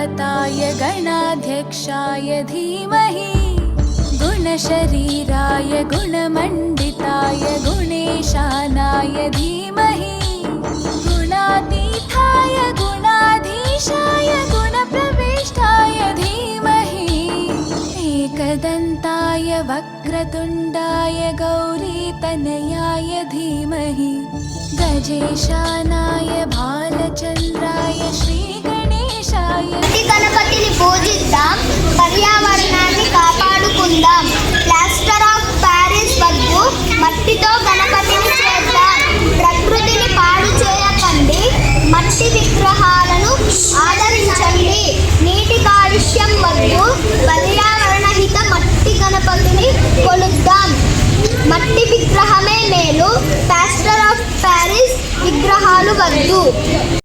गणपताय गणाध्यक्षाय धीमहि गुणशरीराय गुणमण्डिताय गुणेशानाय धीमहि गुणातीताय गुणाधीशाय गुणप्रविष्टाय धीमहि एकदन्ताय वक्रतुण्डाय गौरीतनयाय धीमहि गजेशानाय भालचन्द्राय श्रीगणेशाय। గణపతిని పూజిద్దాం, పర్యావరణాన్ని కాపాడుకుందాం. ప్లాస్టర్ ఆఫ్ ప్యారిస్ వద్దు, మట్టితో గణపతిని చేద్దాం. ప్రకృతిని పాడు చేయకండి, మట్టి విగ్రహాలను ఆదరించండి. నీటి కాలుష్యం వద్దు, పర్యావరణ హిత మట్టి గణపతిని కొలుద్దాం. మట్టి విగ్రహమే మేలు, ప్లాస్టర్ ఆఫ్ ప్యారిస్ విగ్రహాలు వద్దు.